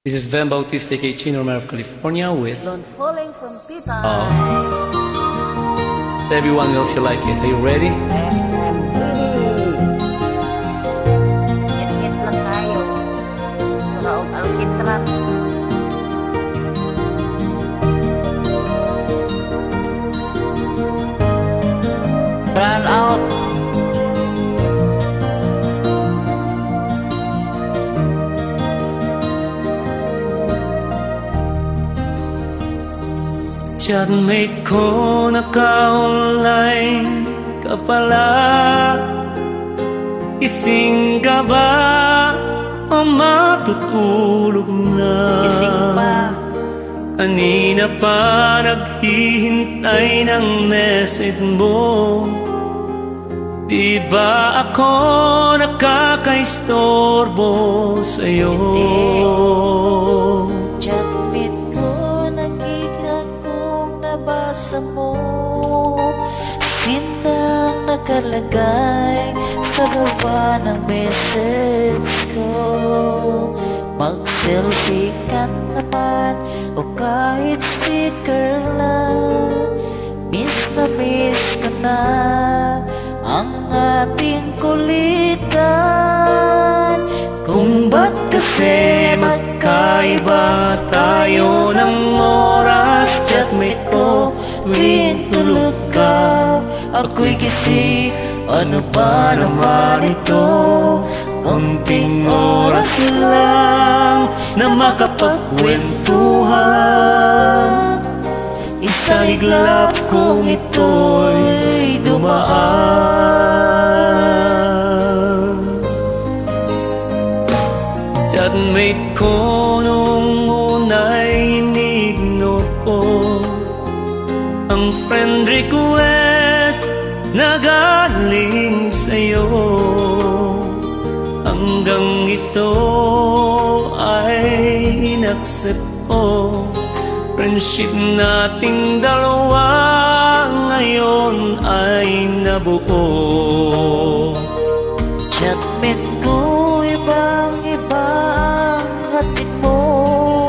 This is Van Bautista, aka Chino Romero of California with Don't Falling from Tita. So everyone will feel like it. Are you ready? Yes, I'm ready. Get lang tayo. Raog alkitrat. Run out. Chatmate ko naka-online ka pala. Ising ka ba o matutulog na? Ising pa. Kanina pa naghihintay ng message mo. Di ba ako nakakaistorbo sa'yo? Chatmate ko, nakikita kong nabasa mo. Sinang nakalagay sa baba ng message ko. Mag-selfie ka naman o kahit sticker lang. Miss na miss ka na ang ating kulitan. Kung ba't kasi magkaiba tayo ng oras, chatmate ko, tuwing tulog ka, ako'y gising. Ano ba naman ito? Konting oras lang na makapagkwentuhan. Isang iglap kung ito'y dumaan. Chatmate ko nung una'y inignore ko ang friend request na galing sa'yo. Hanggang ito ay inaccept ko. Friendship nating dalawa ngayon ay nabuo. Chatmate ko, ibang-iba ang hatid mo.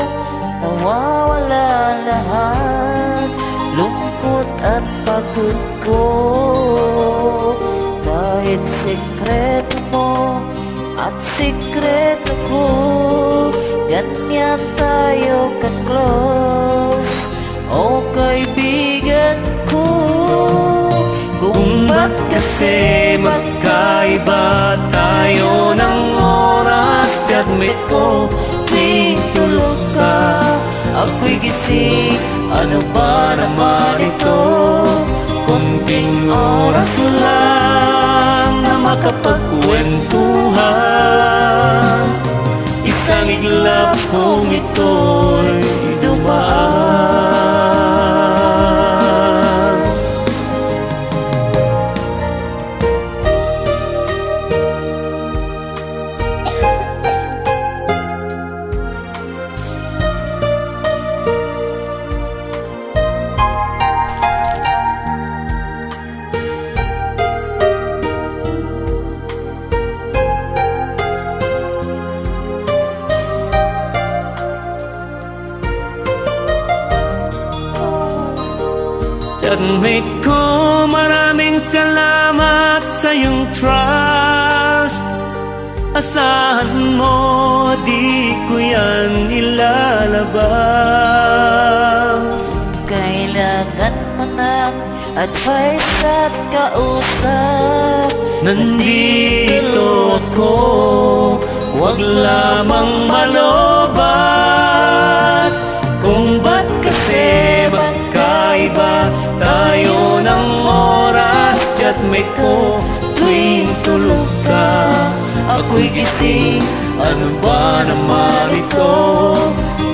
Mawawala lahat, lungkot at pagod ko. Kahit sekreto mo at sekreto ko, ganyan tayo ka-close, o kaibigan ko. Kung ba't kasi magkaiba tayo ng oras, chatmate ko, tuwing tulog ka, ako'y gising. Ano ba naman ito? Konting oras lang na makapagkwentuhan. Isang iglap kung ito'y dumaan. Chatmate ko, maraming salamat sa iyong trust. Asahan mo, di ko yan ilalabas. Kailangan mo ng advice at kausap. Nandito ako, wag lamang malobat. Kung ba't kasi magkaiba tayo ng oras, chatmate ko, tuwing tulog ka, ako'y gising. Ano ba naman ito?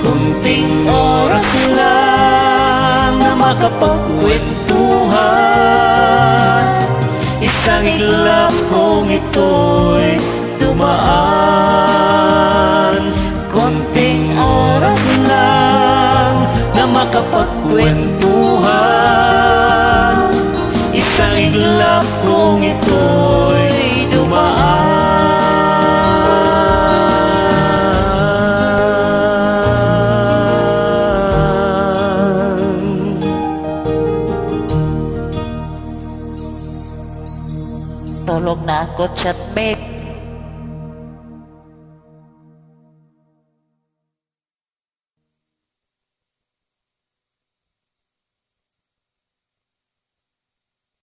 Kunting oras lang na makapagkwentuhan. Isang iglap kung ito'y dumaan. Konting oras lang na makapagkwentuhan. Isang iglap kung ito'y dumaan. Mahulog na ako, chatmate.